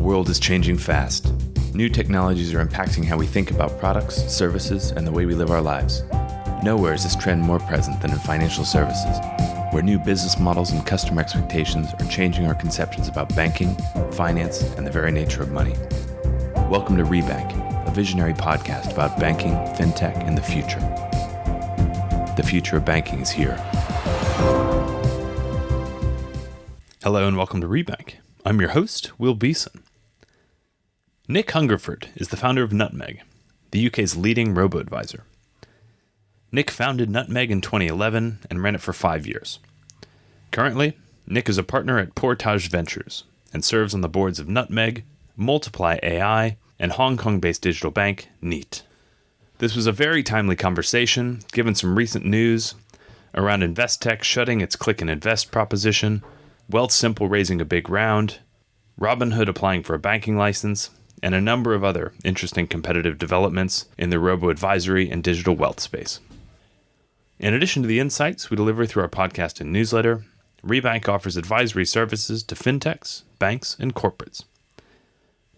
world is changing fast. New technologies are impacting how we think about products, services, and the way we live our lives. Nowhere is this trend more present than in financial services, where new business models and customer expectations are changing our conceptions about banking, finance, and the very nature of money. Welcome to Rebank, a visionary podcast about banking, fintech, and the future. The future of banking is here. Hello and welcome to Rebank. I'm your host, Will Beeson. Nick Hungerford is the founder of Nutmeg, the UK's leading robo-advisor. Nick founded Nutmeg in 2011 and ran it for 5 years. Currently, Nick is a partner at Portage Ventures and serves on the boards of Nutmeg, Multiply AI, and Hong Kong-based digital bank, Neat. This was a very timely conversation, given some recent news around Investec shutting its click and invest proposition, Wealthsimple raising a big round, Robinhood applying for a banking license, and a number of other interesting competitive developments in the robo-advisory and digital wealth space. In addition to the insights we deliver through our podcast and newsletter, Rebank offers advisory services to fintechs, banks, and corporates.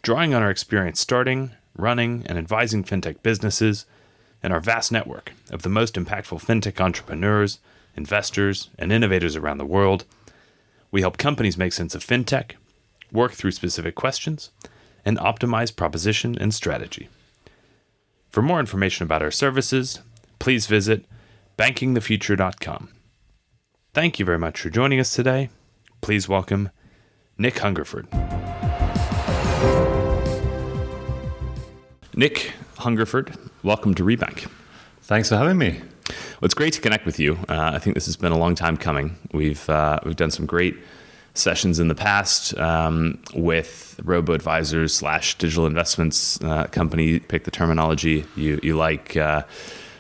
Drawing on our experience starting, running, and advising fintech businesses, and our vast network of the most impactful fintech entrepreneurs, investors, and innovators around the world, we help companies make sense of fintech, work through specific questions, and optimize proposition and strategy. For more information about our services, please visit bankingthefuture.com. Thank you very much for joining us today. Please welcome Nick Hungerford. Nick Hungerford, welcome to Rebank. Thanks for having me. Well, it's great to connect with you. I think this has been a long time coming. We've done some great sessions in the past with robo-advisors / digital investments company. Pick the terminology you like,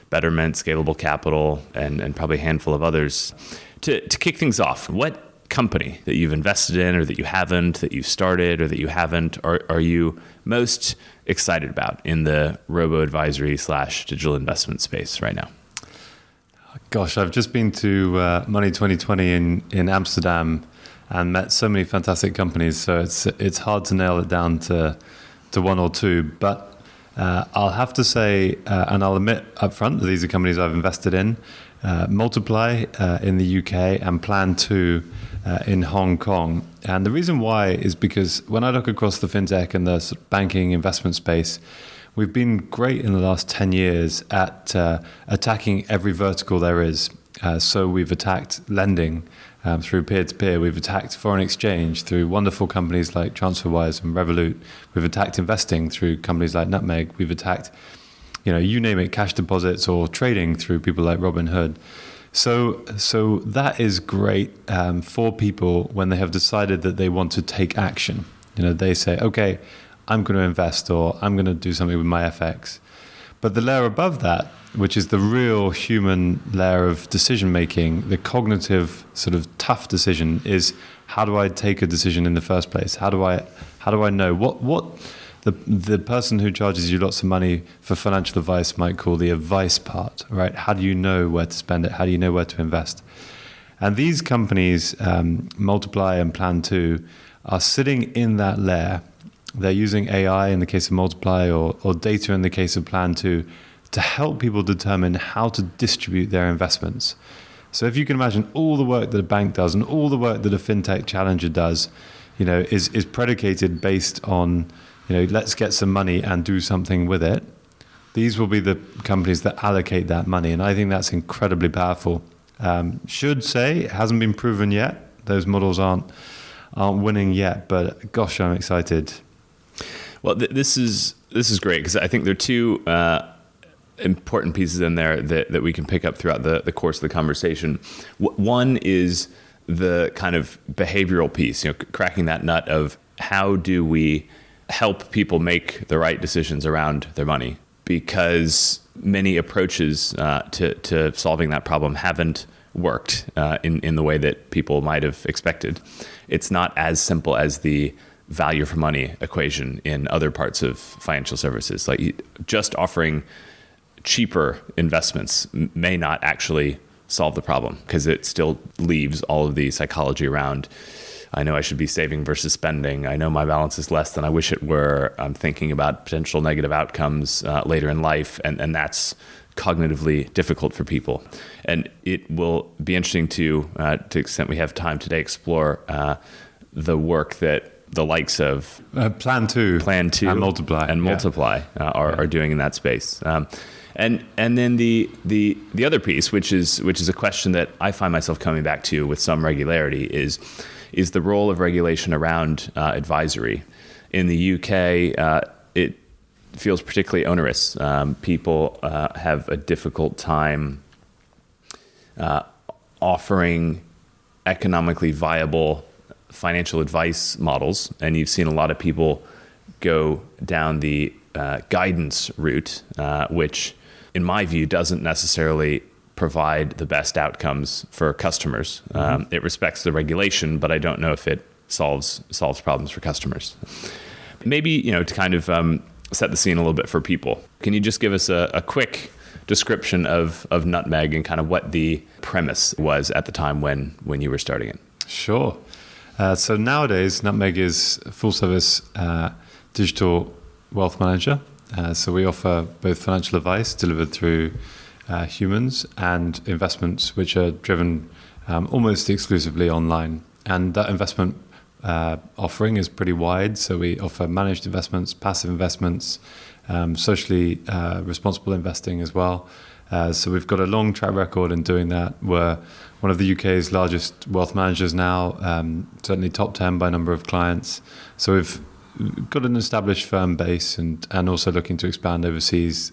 Betterment, Scalable Capital, and probably a handful of others. To kick things off, what company that you've invested in or that you haven't, that you've started or that you haven't, are you most excited about in the robo-advisory / digital investment space right now? Gosh, I've just been to Money 2020 in Amsterdam and met so many fantastic companies. So it's hard to nail it down to one or two. But I'll have to say, and I'll admit up front, that these are companies I've invested in. Multiply in the UK and Plan 2 in Hong Kong. And the reason why is because when I look across the fintech and the sort of banking investment space, we've been great in the last 10 years at attacking every vertical there is. So we've attacked lending through peer-to-peer. We've attacked foreign exchange through wonderful companies like TransferWise and Revolut. We've attacked investing through companies like Nutmeg. We've attacked, you name it, cash deposits or trading through people like Robinhood. So that is great for people when they have decided that they want to take action. They say, okay, I'm going to invest or I'm going to do something with my FX. But the layer above that, which is the real human layer of decision making, the cognitive sort of tough decision, is how do I take a decision in the first place? How do I know what the person who charges you lots of money for financial advice might call the advice part, right? How do you know where to spend it? How do you know where to invest? And these companies, Multiply and Plan 2, are sitting in that layer. They're using AI in the case of Multiply or data in the case of Plan 2 to help people determine how to distribute their investments. So if you can imagine all the work that a bank does and all the work that a fintech challenger does, is predicated based on, let's get some money and do something with it. These will be the companies that allocate that money. And I think that's incredibly powerful. Should say it hasn't been proven yet. Those models aren't winning yet, but gosh, I'm excited. Well, this is great because I think there are two important pieces in there that we can pick up throughout the course of the conversation. One is the kind of behavioral piece, cracking that nut of how do we help people make the right decisions around their money, because many approaches to solving that problem haven't worked in the way that people might have expected. It's not as simple as the value for money equation in other parts of financial services. Like just offering cheaper investments may not actually solve the problem because it still leaves all of the psychology around I know I should be saving versus spending. I know my balance is less than I wish it were. I'm thinking about potential negative outcomes later in life, and that's cognitively difficult for people. And it will be interesting to the extent we have time today, explore the work that the likes of Plan 2 and Multiply are doing in that space. And then the other piece, which is a question that I find myself coming back to with some regularity, is the role of regulation around advisory. In the UK, it feels particularly onerous. People have a difficult time offering economically viable financial advice models, and you've seen a lot of people go down the guidance route, which in my view doesn't necessarily provide the best outcomes for customers. It respects the regulation, but I don't know if it solves problems for customers. Maybe, to kind of set the scene a little bit for people, can you just give us a quick description of Nutmeg and kind of what the premise was at the time when you were starting it? Sure. So nowadays, Nutmeg is a full-service digital wealth manager. So we offer both financial advice delivered through humans and investments which are driven almost exclusively online. And that investment offering is pretty wide. So we offer managed investments, passive investments, socially responsible investing as well. So we've got a long track record in doing that. We're one of the UK's largest wealth managers now, certainly top 10 by number of clients. So we've got an established firm base and also looking to expand overseas,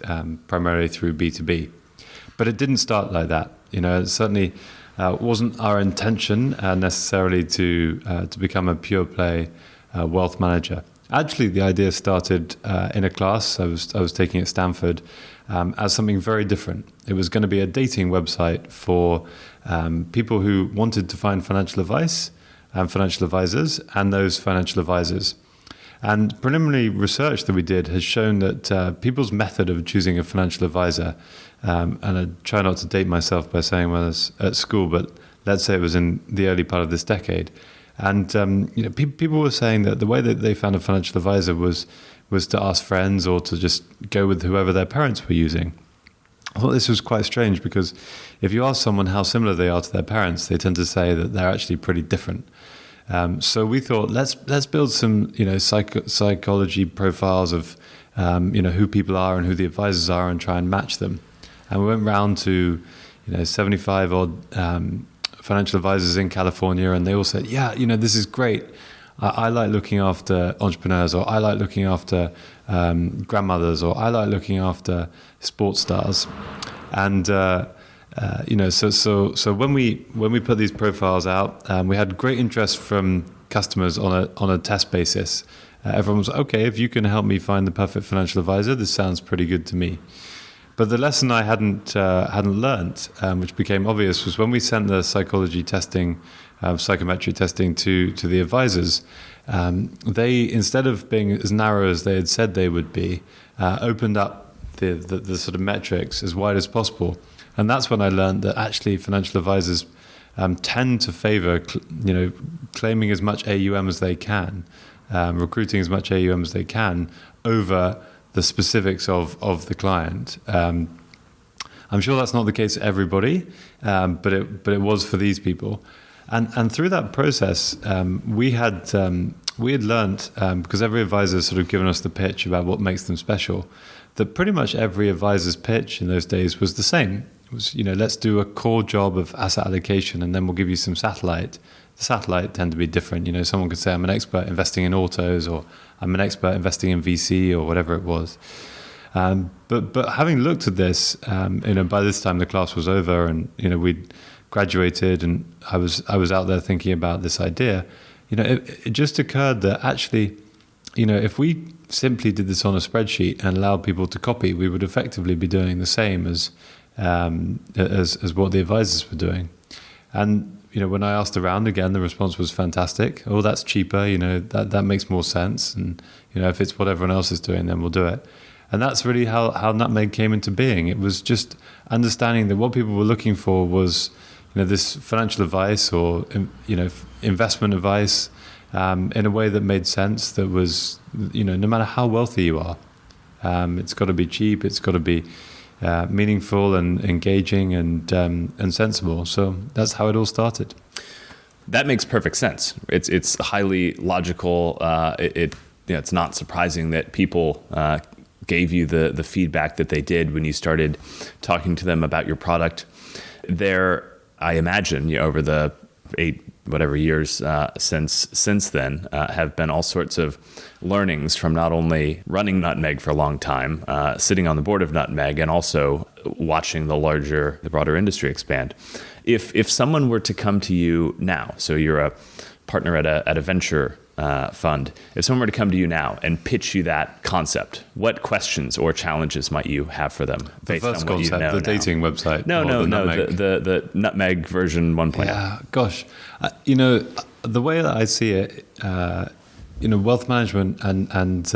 primarily through B2B. But it didn't start like that. It certainly wasn't our intention necessarily to become a pure play wealth manager. Actually, the idea started in a class I was taking at Stanford as something very different. It was going to be a dating website for people who wanted to find financial advice and financial advisors and those financial advisors. And preliminary research that we did has shown that people's method of choosing a financial advisor, and I try not to date myself by saying when I was at school, but let's say it was in the early part of this decade. And people were saying that the way that they found a financial advisor was to ask friends or to just go with whoever their parents were using. I thought this was quite strange because if you ask someone how similar they are to their parents, they tend to say that they're actually pretty different. So we thought let's build some psychology profiles of who people are and who the advisors are and try and match them. And we went round to 75 odd financial advisors in California, and they all said, this is great. I like looking after entrepreneurs, or I like looking after grandmothers, or I like looking after sports stars. And so when we put these profiles out, we had great interest from customers on a test basis. Everyone was okay. If you can help me find the perfect financial advisor, this sounds pretty good to me. But the lesson I hadn't learnt, which became obvious, was when we sent the psychology testing, psychometric testing to the advisors, they, instead of being as narrow as they had said they would be, opened up the sort of metrics as wide as possible. And that's when I learned that actually financial advisors tend to favor, claiming as much AUM as they can, recruiting as much AUM as they can over the specifics of the client. I'm sure that's not the case for everybody, but it was for these people. And through that process, we had learned, because every advisor has sort of given us the pitch about what makes them special, that pretty much every advisor's pitch in those days was the same. It was, let's do a core job of asset allocation and then we'll give you some satellite. The satellite tend to be different. Someone could say, I'm an expert investing in autos, or I'm an expert investing in VC, or whatever it was. But having looked at this, by this time the class was over and, we'd graduated and I was out there thinking about this idea. It just occurred that actually, if we simply did this on a spreadsheet and allowed people to copy, we would effectively be doing the same as what the advisors were doing. And when I asked around again, the response was fantastic. Oh, that's cheaper. That makes more sense. And if it's what everyone else is doing, then we'll do it. And that's really how Nutmeg came into being. It was just understanding that what people were looking for was this financial advice or investment advice in a way that made sense. That was, no matter how wealthy you are, it's got to be cheap. It's got to be meaningful and engaging and sensible. So that's how it all started. That makes perfect sense. It's highly logical. It's not surprising that people gave you the feedback that they did when you started talking to them about your product. There, I imagine, over the 8 years since then, have been all sorts of learnings from not only running Nutmeg for a long time, sitting on the board of Nutmeg, and also watching the broader industry expand. If someone were to come to you now, so you're a partner at a venture fund, if someone were to come to you now and pitch you that concept, what questions or challenges might you have for them? The first concept, the dating website. No, the Nutmeg version 1.0. Yeah, gosh. The way that I see it, wealth management and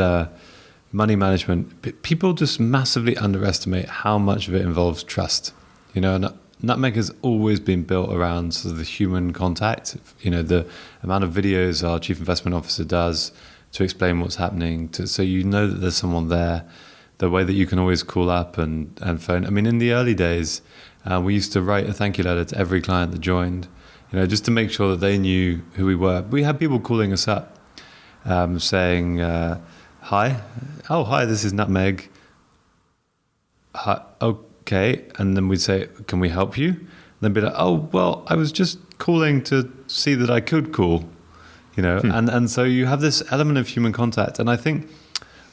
money management, people just massively underestimate how much of it involves trust. And Nutmeg has always been built around sort of the human contact. The amount of videos our chief investment officer does to explain what's happening, so that there's someone there. The way that you can always call up and phone. I mean, in the early days, we used to write a thank you letter to every client that joined, just to make sure that they knew who we were. We had people calling us up, saying, "Hi, hi, this is Nutmeg. Hi, okay," and then we'd say, "Can we help you?" And they'd be like, "Oh, well, I was just calling to see that I could call," and so you have this element of human contact. And I think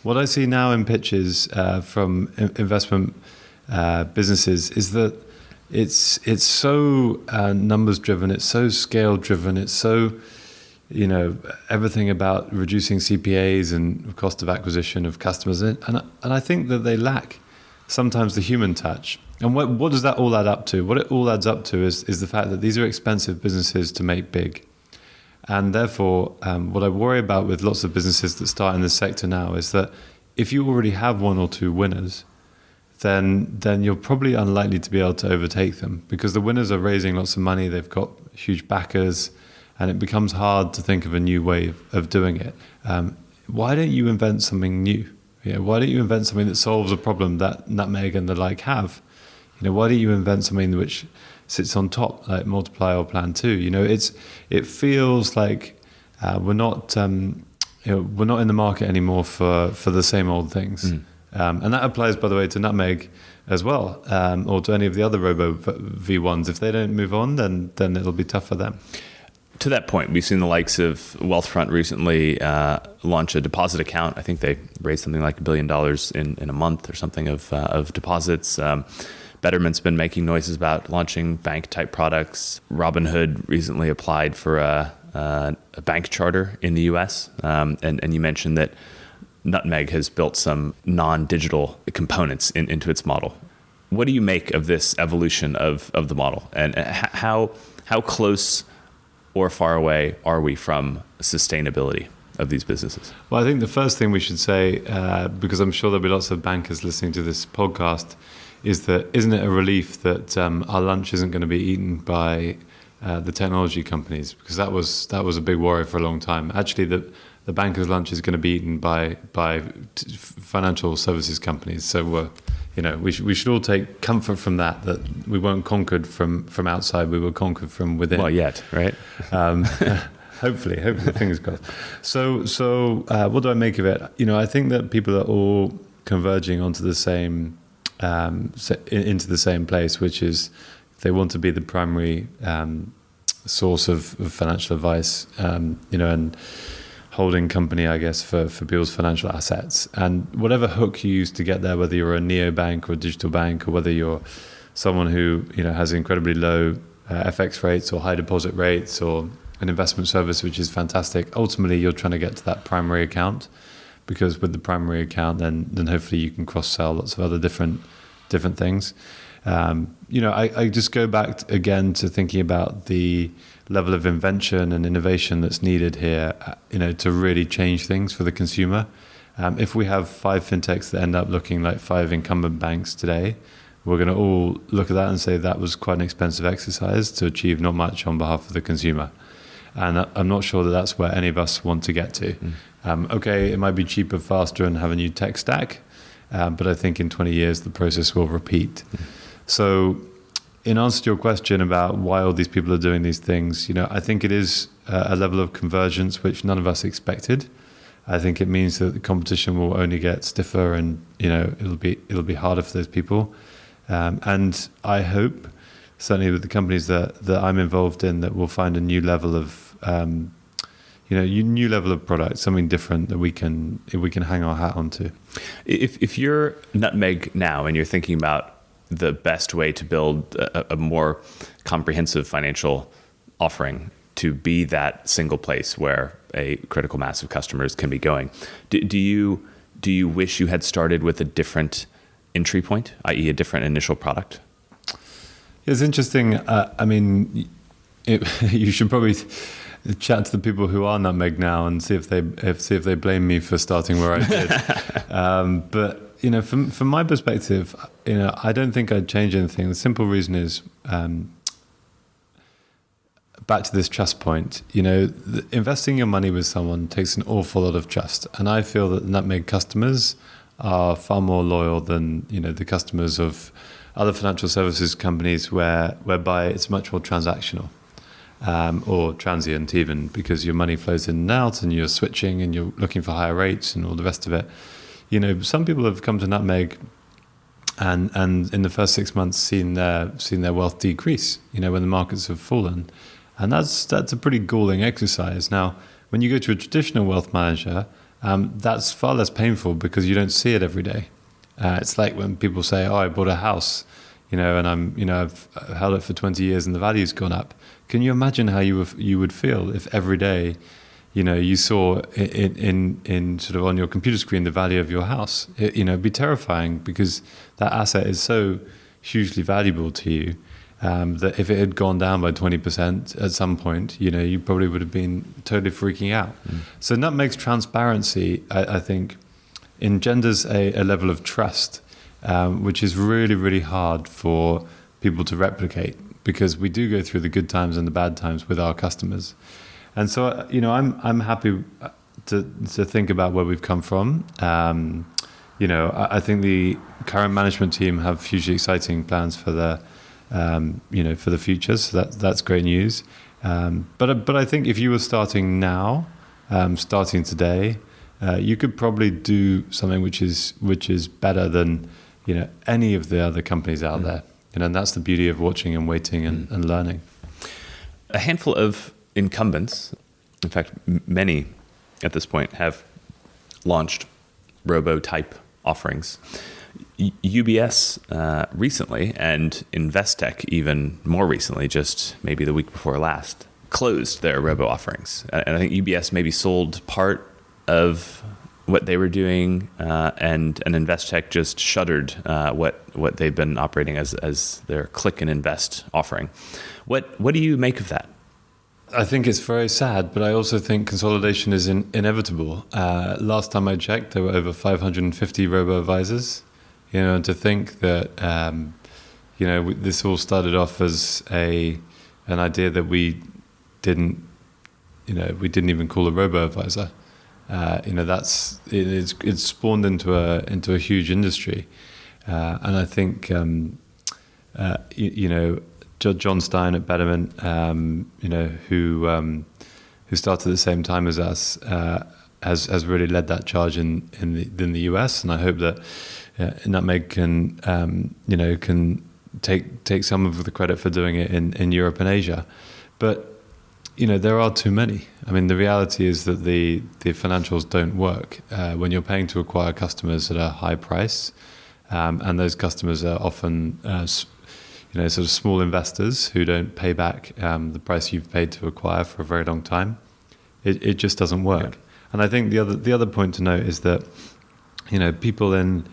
what I see now in pitches from investment businesses is that it's so numbers driven, it's so scale driven, it's so everything about reducing CPAs and cost of acquisition of customers, and I think that they lack sometimes the human touch. And what does that all add up to? What it all adds up to is the fact that these are expensive businesses to make big. And therefore, what I worry about with lots of businesses that start in this sector now is that if you already have one or two winners, then you're probably unlikely to be able to overtake them, because the winners are raising lots of money, they've got huge backers, and it becomes hard to think of a new way of doing it. Why don't you invent something new? Why don't you invent something that solves a problem that Nutmeg and the like have? Why don't you invent something which sits on top, like Multiply or Plan 2? It feels like we're not in the market anymore for the same old things. And that applies, by the way, to Nutmeg as well, or to any of the other Robo V1s. If they don't move on, then it'll be tough for them. To that point, we've seen the likes of Wealthfront recently launch a deposit account. I think they raised something like $1 billion in a month or something of deposits. Betterment's been making noises about launching bank-type products. Robinhood recently applied for a bank charter in the U.S. And you mentioned that Nutmeg has built some non-digital components into its model. What do you make of this evolution of the model, and how close or far away are we from sustainability of these businesses? Well, I think the first thing we should say, because I'm sure there'll be lots of bankers listening to this podcast, is that isn't it a relief that our lunch isn't going to be eaten by the technology companies? Because that was a big worry for a long time. Actually, the banker's lunch is going to be eaten by financial services companies. So we should all take comfort from that we weren't conquered from outside, we were conquered from within. Well, yet, right? Hopefully, fingers crossed. So what do I make of it? I think that people are all converging onto the same into the same place, which is they want to be the primary source of financial advice, and holding company, I guess, for people's financial assets. And whatever hook you use to get there, whether you're a neobank or a digital bank, or whether you're someone who has incredibly low FX rates or high deposit rates, or an investment service which is fantastic, ultimately you're trying to get to that primary account, because with the primary account, then hopefully you can cross-sell lots of other different things. I just go back again to thinking about the level of invention and innovation that's needed here, to really change things for the consumer. If we have 5 fintechs that end up looking like 5 incumbent banks today, we're going to all look at that and say that was quite an expensive exercise to achieve not much on behalf of the consumer. And I'm not sure that that's where any of us want to get to. Okay, it might be cheaper, faster, and have a new tech stack, but I think in 20 years the process will repeat. So, in answer to your question about why all these people are doing these things, I think it is a level of convergence which none of us expected. I think it means that the competition will only get stiffer, and it'll be harder for those people. And I hope, certainly with the companies that I'm involved in, that we'll find a new level of new level of product, something different that we can hang our hat onto. If you're Nutmeg now and you're thinking about the best way to build a more comprehensive financial offering to be that single place where a critical mass of customers can be going, do you wish you had started with a different entry point, i.e. a different initial product? It's interesting. You should probably chat to the people who are Nutmeg now and see if they blame me for starting where I did. But from my perspective, I don't think I'd change anything. The simple reason is, back to this trust point. Investing your money with someone takes an awful lot of trust, and I feel that Nutmeg customers are far more loyal than the customers of other financial services companies, whereby it's much more transactional. Or transient even, because your money flows in and out and you're switching and you're looking for higher rates and all the rest of it. Some people have come to Nutmeg and in the first 6 months seen their wealth decrease, when the markets have fallen. And that's a pretty galling exercise. Now, when you go to a traditional wealth manager, that's far less painful because you don't see it every day. It's like when people say, "Oh, I bought a house, and I've held it for 20 years and the value's gone up." Can you imagine how you would feel if every day, you saw in sort of on your computer screen the value of your house? It'd be terrifying because that asset is so hugely valuable to you that if it had gone down by 20% at some point, you probably would have been totally freaking out. So Nutmeg's transparency, I think, engenders a level of trust, which is really, really hard for people to replicate, because we do go through the good times and the bad times with our customers. And so, I'm happy to think about where we've come from. I think the current management team have hugely exciting plans for the future. So that's great news. But I think if you were starting now, starting today, you could probably do something which is better than any of the other companies out there. And that's the beauty of watching and waiting and learning. A handful of incumbents, in fact, many at this point, have launched robo-type offerings. UBS recently, and Investec even more recently, just maybe the week before last, closed their robo offerings. And I think UBS maybe sold part of what they were doing, and Investec just shuttered what they've been operating as their click and invest offering. What do you make of that? I think it's very sad, but I also think consolidation is inevitable. Last time I checked, there were over 550 robo-advisors. And to think that this all started off as an idea that we didn't even call a robo-advisor. It's spawned into a huge industry, and I think John Stein at Betterment, who started at the same time as us, has really led that charge in the US, and I hope that Nutmeg can take some of the credit for doing it in Europe and Asia, but. There are too many. I mean, the reality is that the financials don't work when you're paying to acquire customers at a high price, and those customers are often, sort of small investors who don't pay back the price you've paid to acquire for a very long time. It just doesn't work. Yeah. And I think the other point to note is that people in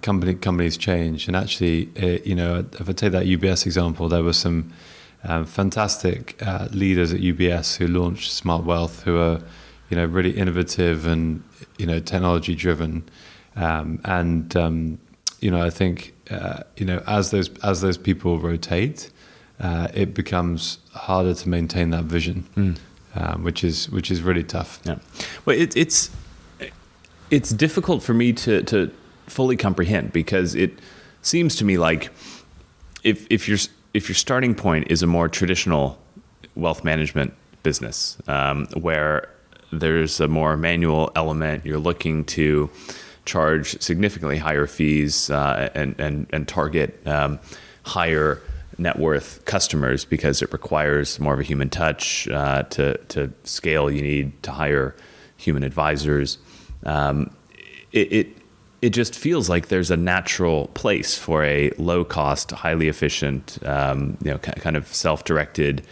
companies change, and actually, if I take that UBS example, there were some. Fantastic leaders at UBS who launched Smart Wealth, who are, really innovative and, technology driven, and I think as those people rotate, it becomes harder to maintain that vision, which is really tough. Yeah. Well, it's difficult for me to fully comprehend, because it seems to me like if your starting point is a more traditional wealth management business, where there's a more manual element, you're looking to charge significantly higher fees and target higher net worth customers, because it requires more of a human touch. To scale, you need to hire human advisors. It just feels like there's a natural place for a low cost, highly efficient, kind of self-directed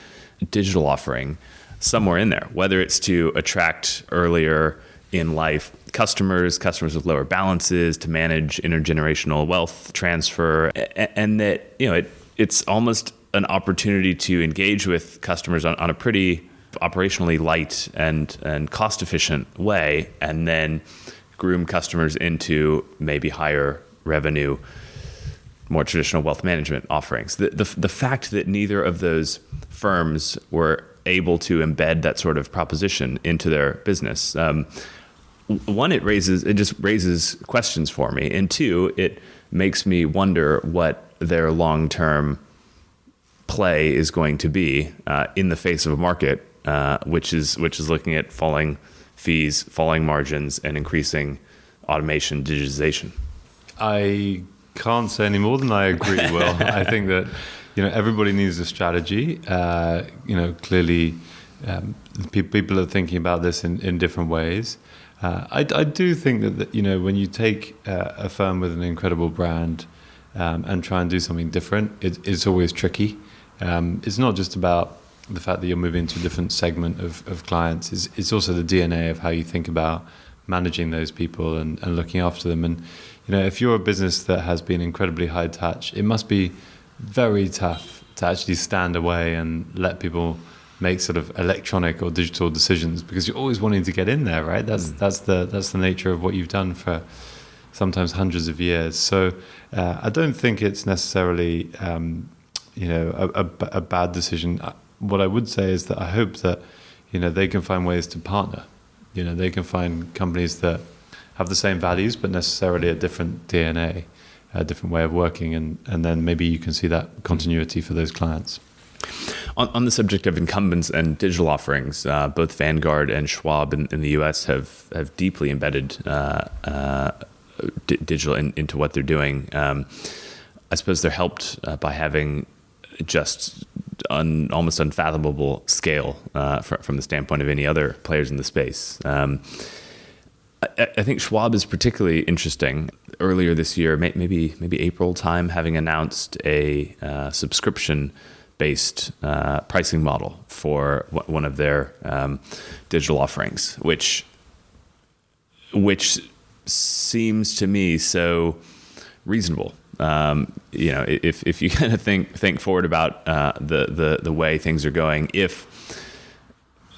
digital offering somewhere in there, whether it's to attract earlier in life customers with lower balances, to manage intergenerational wealth transfer, and that it's almost an opportunity to engage with customers on a pretty operationally light and cost efficient way, and then groom customers into maybe higher revenue, more traditional wealth management offerings. The fact that neither of those firms were able to embed that sort of proposition into their business, one, it just raises questions for me, and two, it makes me wonder what their long-term play is going to be in the face of a market which is looking at falling fees, falling margins, and increasing automation, digitization. I can't say any more than I agree, Will. I think that everybody needs a strategy. Clearly, people are thinking about this in different ways. I do think that when you take a firm with an incredible brand and try and do something different, it's always tricky. It's not just about the fact that you're moving to a different segment of clients. It's also the DNA of how you think about managing those people and looking after them. And if you're a business that has been incredibly high touch, it must be very tough to actually stand away and let people make sort of electronic or digital decisions, because you're always wanting to get in there, right? That's the nature of what you've done for sometimes hundreds of years. So I don't think it's necessarily a bad decision. What I would say is that I hope that they can find ways to partner. They can find companies that have the same values but necessarily a different DNA, a different way of working, and then maybe you can see that continuity for those clients. On the subject of incumbents and digital offerings, both Vanguard and Schwab in the U.S. have deeply embedded digital into what they're doing. I suppose they're helped by having just almost unfathomable scale from the standpoint of any other players in the space. I think Schwab is particularly interesting. Earlier this year, maybe April time, having announced a subscription-based pricing model for one of their digital offerings, which seems to me so reasonable. If you kind of think forward about the way things are going, if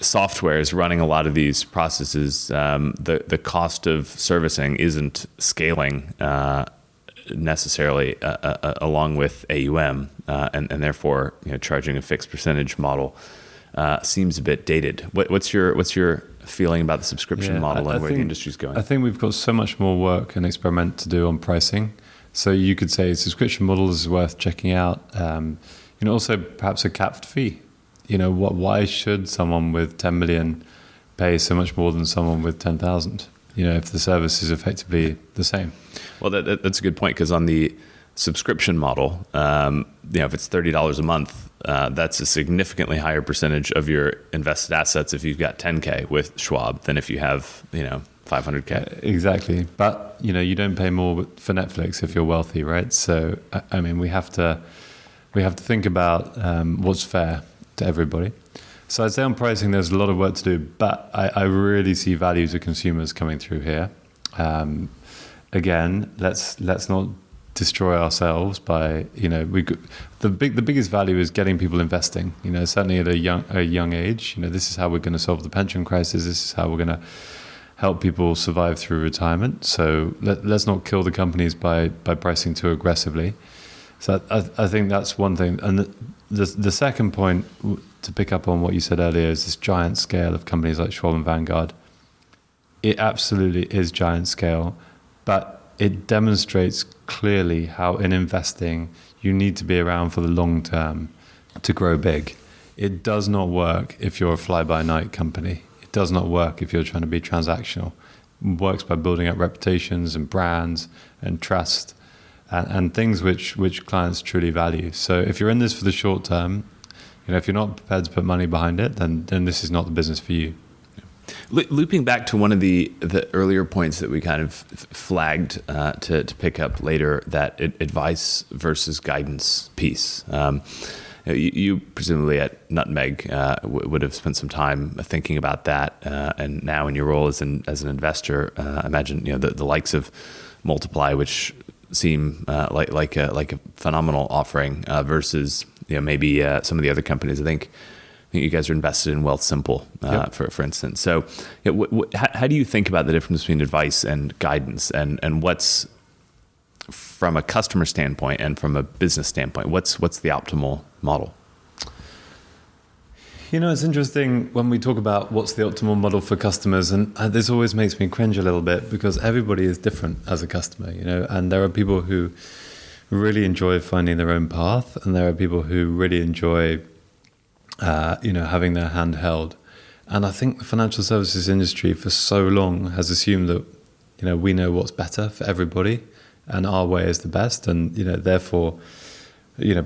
software is running a lot of these processes, the cost of servicing isn't scaling necessarily along with AUM, and therefore charging a fixed percentage model seems a bit dated. What's your feeling about the subscription model and where the industry's going? I think we've got so much more work and experiment to do on pricing. So you could say subscription models is worth checking out. Also perhaps a capped fee. Why should someone with 10 million pay so much more than someone with 10,000? If the service is effectively the same. Well, that's a good point, because on the subscription model, if it's $30 a month, that's a significantly higher percentage of your invested assets if you've got 10K with Schwab than if you have 500K. Exactly. But you don't pay more for Netflix if you're wealthy, right? So I mean, we have to think about what's fair to everybody. So I'd say on pricing, there's a lot of work to do, but I really see value to consumers coming through here. Again, let's not destroy ourselves by the biggest value is getting people investing. Certainly at a young age. This is how we're going to solve the pension crisis. This is how we're going to help people survive through retirement. So let's not kill the companies by pricing too aggressively. So I think that's one thing. And the second point, to pick up on what you said earlier, is this giant scale of companies like Schwab and Vanguard. It absolutely is giant scale, but it demonstrates clearly how in investing you need to be around for the long term to grow big. It does not work if you're a fly-by-night company. It does not work if you're trying to be transactional. It works by building up reputations and brands and trust and things which clients truly value. So if you're in this for the short term, if you're not prepared to put money behind it, then this is not the business for you. Looping back to one of the earlier points that we kind of flagged to pick up later, that advice versus guidance piece. You presumably at Nutmeg would have spent some time thinking about that, and now in your role as an investor, I imagine the likes of Multiply, which seem like a phenomenal offering, versus maybe some of the other companies. I think you guys are invested in Wealthsimple, Yep. for instance. So, how do you think about the difference between advice and guidance, and what's, from a customer standpoint and from a business standpoint, what's the optimal model? It's interesting when we talk about what's the optimal model for customers, and this always makes me cringe a little bit because everybody is different as a customer, and there are people who really enjoy finding their own path, and there are people who really enjoy, having their hand held. And I think the financial services industry for so long has assumed that, we know what's better for everybody, and our way is the best, and therefore,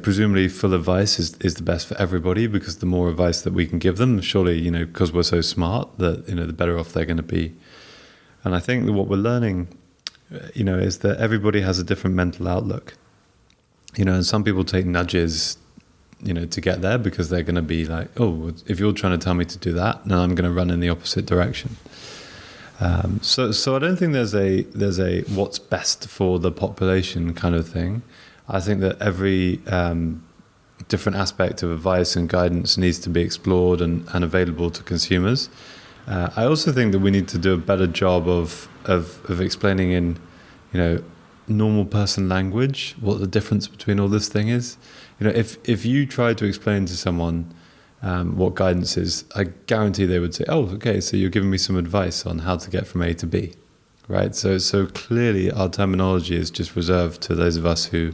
presumably full advice is the best for everybody, because the more advice that we can give them, surely, because we're so smart, that the better off they're going to be. And I think that what we're learning, is that everybody has a different mental outlook. And some people take nudges, to get there, because they're going to be like, oh, if you're trying to tell me to do that, then I'm going to run in the opposite direction. So I don't think there's a what's best for the population kind of thing. I think that every different aspect of advice and guidance needs to be explored and available to consumers. I also think that we need to do a better job of explaining in, normal person language what the difference between all this thing is. If you try to explain to someone what guidance is, I guarantee they would say, oh, okay, so you're giving me some advice on how to get from A to B. Right, so clearly our terminology is just reserved to those of us who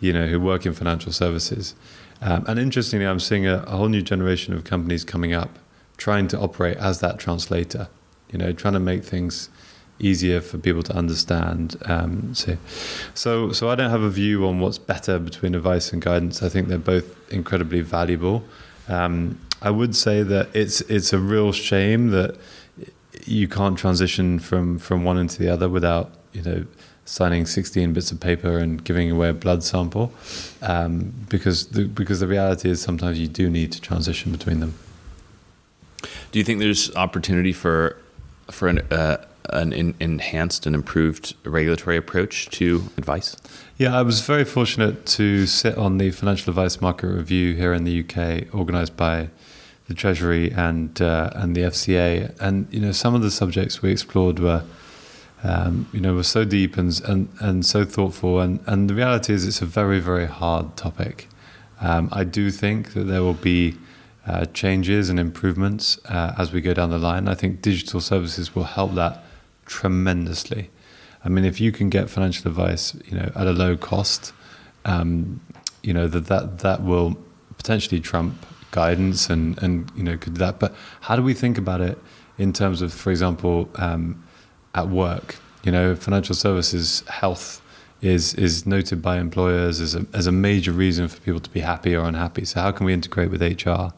work in financial services. And interestingly, I'm seeing a whole new generation of companies coming up, trying to operate as that translator. Trying to make things easier for people to understand. So I don't have a view on what's better between advice and guidance. I think they're both incredibly valuable. I would say that it's a real shame that you can't transition from one into the other without, signing 16 bits of paper and giving away a blood sample, because the reality is sometimes you do need to transition between them. Do you think there's opportunity for an enhanced and improved regulatory approach to advice? Yeah, I was very fortunate to sit on the Financial Advice Market Review here in the UK, organised by the Treasury and the FCA, and some of the subjects we explored were so deep and so thoughtful, and the reality is it's a very, very hard topic. I do think that there will be changes and improvements as we go down the line. I think digital services will help that tremendously. I mean, if you can get financial advice, at a low cost, that will potentially trump guidance and could do that. But how do we think about it in terms of, for example, at work? Financial services health is noted by employers as a major reason for people to be happy or unhappy. So how can we integrate with HR?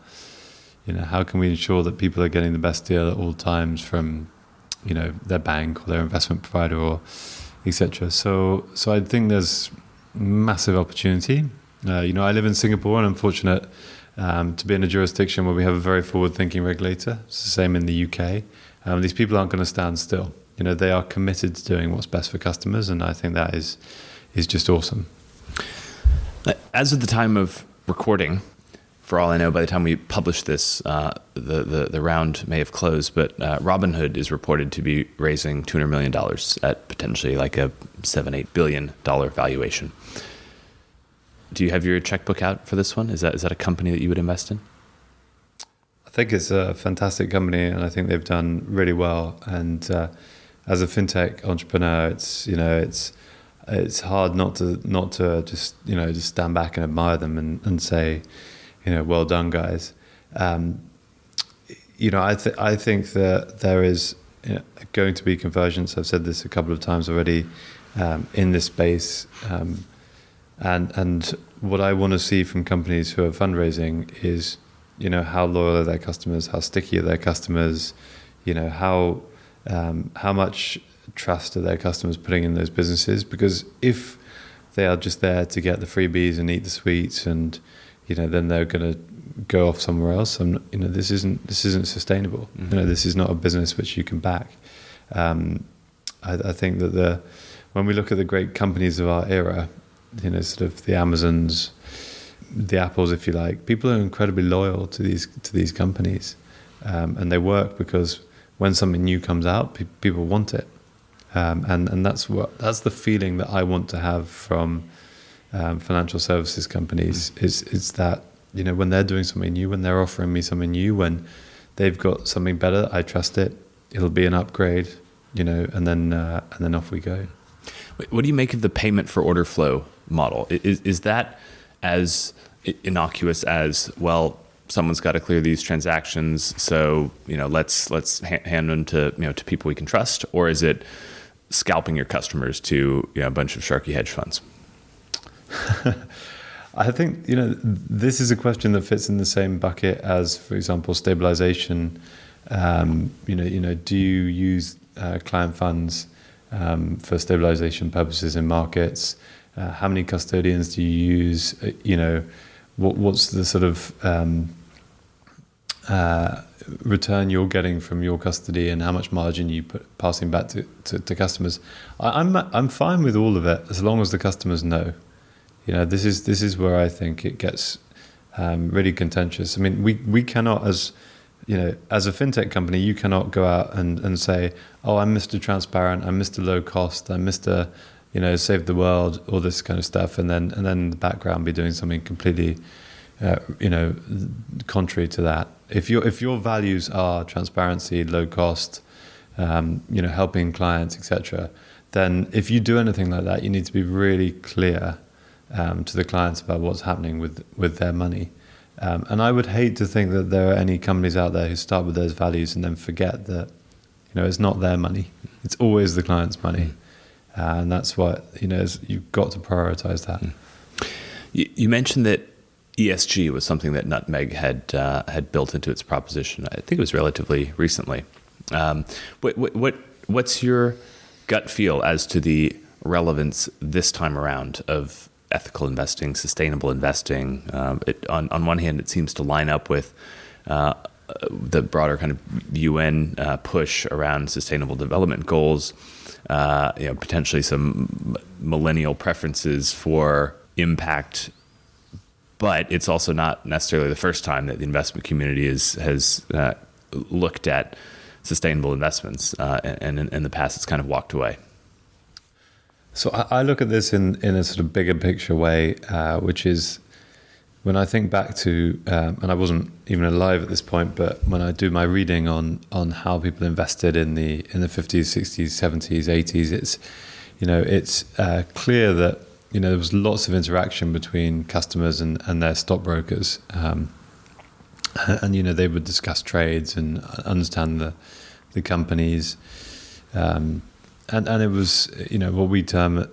How can we ensure that people are getting the best deal at all times from their bank or their investment provider or etc. So I think there's massive opportunity. I live in Singapore, and I'm fortunate to be in a jurisdiction where we have a very forward-thinking regulator. It's the same in the UK. These people aren't going to stand still. They are committed to doing what's best for customers, and I think that is just awesome. As of the time of recording, For all I know, by the time we publish this, the round may have closed, but Robinhood is reported to be raising $200 million at potentially like a $7-8 billion valuation. Do you have your checkbook out for this one? Is that a company that you would invest in? I think it's a fantastic company, and I think they've done really well. And as a fintech entrepreneur, it's hard not to just stand back and admire them and say, well done, guys. I think that there is going to be convergence. I've said this a couple of times already in this space, and what I want to see from companies who are fundraising is, how loyal are their customers, how sticky are their customers, how much trust are their customers putting in those businesses? Because if they are just there to get the freebies and eat the sweets, and then they're going to go off somewhere else, this isn't sustainable. Mm-hmm. This is not a business which you can back. I think that when we look at the great companies of our era, sort of the Amazons, the Apples, if you like, people are incredibly loyal to these companies, and they work because when something new comes out, people want it, and that's the feeling that I want to have from financial services companies. Is that when they're doing something new, when they're offering me something new, when they've got something better, I trust it. It'll be an upgrade, and then off we go. What do you make of the payment for order flow model? Is that as innocuous as, well, someone's got to clear these transactions, so let's hand them to to people we can trust, or is it scalping your customers to a bunch of sharky hedge funds? I think this is a question that fits in the same bucket as, for example, stabilization. Do you use client funds for stabilization purposes in markets? How many custodians do you use? What's the sort of return you're getting from your custody, and how much margin you passing back to customers? I'm fine with all of it as long as the customers know. This is where I think it gets really contentious. I mean, we cannot, as a fintech company, you cannot go out and say, oh, I'm Mr. Transparent, I'm Mr. Low Cost, I'm Mr. Save the world, all this kind of stuff, and then in the background be doing something completely contrary to that. If your values are transparency, low cost, helping clients, etc., then if you do anything like that, you need to be really clear to the clients about what's happening with their money. And I would hate to think that there are any companies out there who start with those values and then forget that it's not their money. It's always the client's money. And that's what, you've got to prioritize that. You mentioned that ESG was something that Nutmeg had built into its proposition. I think it was relatively recently. What's your gut feel as to the relevance this time around of ethical investing, sustainable investing? On one hand, it seems to line up with the broader kind of UN push around sustainable development goals, potentially some millennial preferences for impact. But it's also not necessarily the first time that the investment community has looked at sustainable investments, and in the past it's kind of walked away. So I look at this in a sort of bigger picture way, which is when I think back to, and I wasn't even alive at this point, but when I do my reading on how people invested in the 50s, 60s, 70s, 80s, it's clear that there was lots of interaction between customers and their stockbrokers, and they would discuss trades and understand the companies, and it was what we term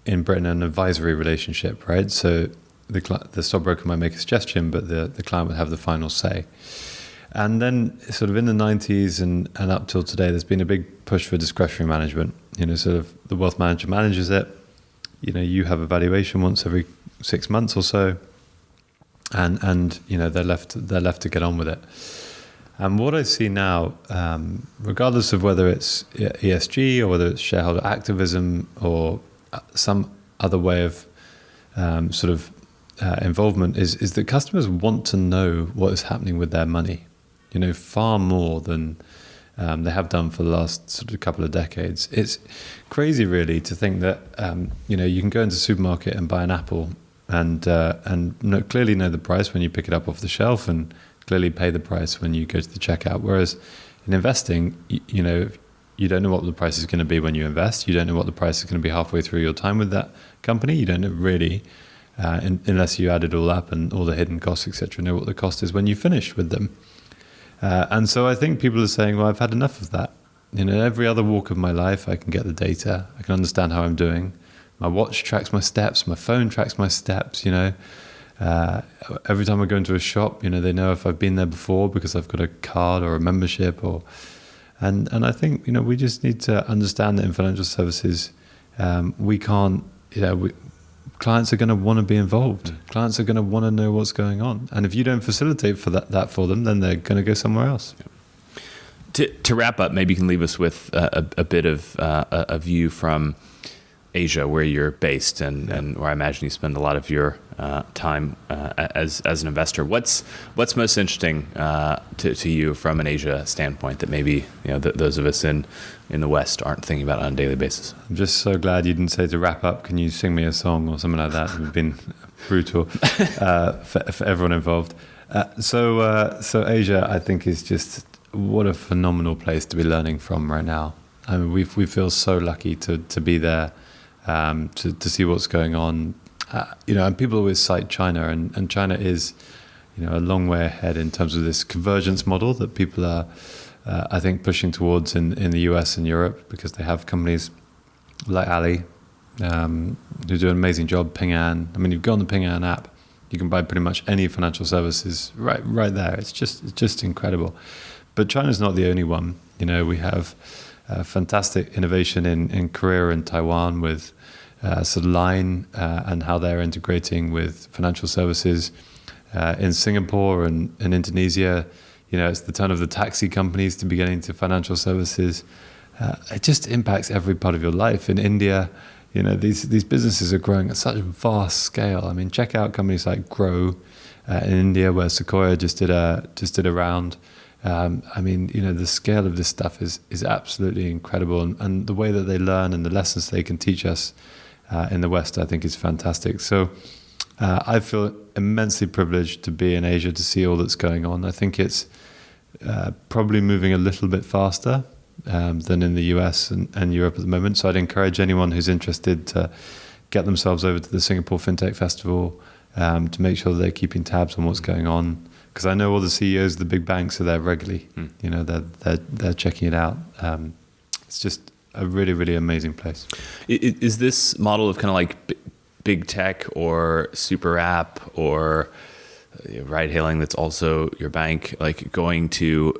in Britain an advisory relationship, right? So the stockbroker might make a suggestion, but the client would have the final say. And then sort of in the 90s and up till today, there's been a big push for discretionary management. Sort of the wealth manager manages it. You have a valuation once every 6 months or so, and they're left to get on with it. And what I see now, regardless of whether it's ESG or whether it's shareholder activism or some other way of sort of involvement is that customers want to know what is happening with their money, far more than they have done for the last sort of couple of decades. It's crazy, really, to think that you can go into the supermarket and buy an apple and clearly know the price when you pick it up off the shelf, and clearly pay the price when you go to the checkout. Whereas in investing, you don't know what the price is going to be when you invest. You don't know what the price is going to be halfway through your time with that company. You don't know really, unless you add it all up and all the hidden costs, etc., know what the cost is when you finish with them. And so I think people are saying, well, I've had enough of that. Every other walk of my life, I can get the data. I can understand how I'm doing. My watch tracks my steps. My phone tracks my steps, Every time I go into a shop, they know if I've been there before because I've got a card or a membership and I think, we just need to understand that in financial services, we can't, clients are going to want to be involved. Clients are going to want to know what's going on. And if you don't facilitate for that for them, then they're going to go somewhere else. To wrap up, maybe you can leave us with a bit of a view from Asia, where you're based, and where I imagine you spend a lot of your time as an investor. What's most interesting to you from an Asia standpoint that maybe those of us in the West aren't thinking about on a daily basis? I'm just so glad you didn't say, to wrap up, can you sing me a song or something like that? It would have been brutal for everyone involved. So Asia, I think, is just what a phenomenal place to be learning from right now. I mean, we feel so lucky to be there. To see what's going on, and people always cite China, and China is, a long way ahead in terms of this convergence model that people are, I think, pushing towards in the US and Europe, because they have companies like Ali, who do an amazing job. Ping An. I mean, you go on the Ping An app, you can buy pretty much any financial services right there. It's just incredible. But China's not the only one. We have fantastic innovation in Korea and Taiwan with sort of Line and how they're integrating with financial services. In Singapore and in Indonesia, it's the turn of the taxi companies to be getting into financial services. It just impacts every part of your life. In India, these businesses are growing at such a vast scale. I mean, check out companies like Grow in India, where Sequoia just did a round. The scale of this stuff is absolutely incredible, and the way that they learn and the lessons they can teach us in the West, I think, is fantastic. So I feel immensely privileged to be in Asia, to see all that's going on. I think it's probably moving a little bit faster than in the US and Europe at the moment. So I'd encourage anyone who's interested to get themselves over to the Singapore FinTech Festival to make sure that they're keeping tabs on what's going on. Because I know all the CEOs of the big banks are there regularly. They're checking it out. It's just a really, really amazing place. Is this model of kind of like big tech or super app or ride hailing that's also your bank, like going to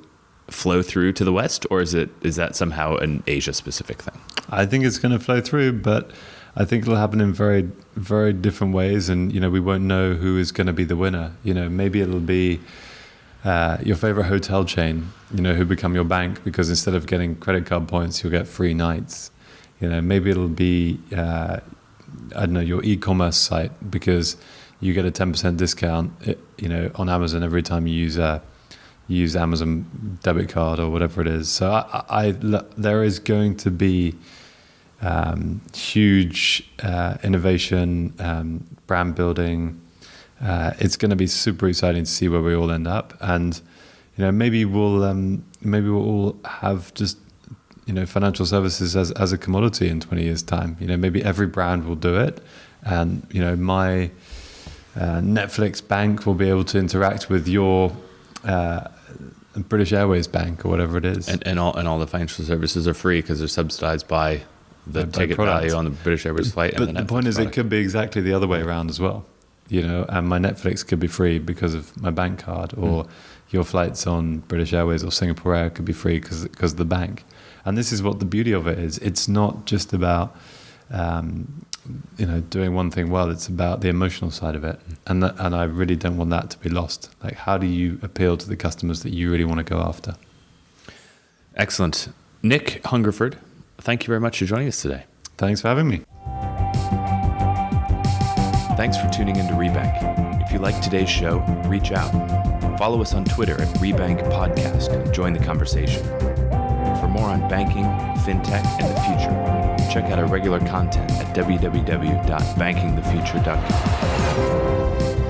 flow through to the West, or is that somehow an Asia specific thing? I think it's going to flow through, but I think it'll happen in very, very different ways, and we won't know who is going to be the winner. Maybe it'll be your favorite hotel chain, who become your bank, because instead of getting credit card points, you'll get free nights. Maybe it'll be your e-commerce site, because you get a 10% discount, on Amazon every time you use Amazon debit card or whatever it is. So there is going to be huge innovation, brand building. It's going to be super exciting to see where we all end up, and maybe we'll all have just financial services as a commodity in 20 years' time. Maybe every brand will do it, and my Netflix bank will be able to interact with your British Airways bank or whatever it is, and all the financial services are free because they're subsidized by the ticket value on the British Airways flight. But the point is, it could be exactly the other way around as well. And my Netflix could be free because of my bank card, or your flights on British Airways or Singapore Air could be free because of the bank. And this is what the beauty of it is. It's not just about doing one thing well. It's about the emotional side of it, and I really don't want that to be lost. Like, how do you appeal to the customers that you really want to go after? Excellent. Nick Hungerford, thank you very much for joining us today. Thanks for having me. Thanks for tuning in to Rebank. If you like today's show, reach out. Follow us on Twitter at Rebank Podcast and join the conversation. For more on banking, fintech, and the future, check out our regular content at www.bankingthefuture.com.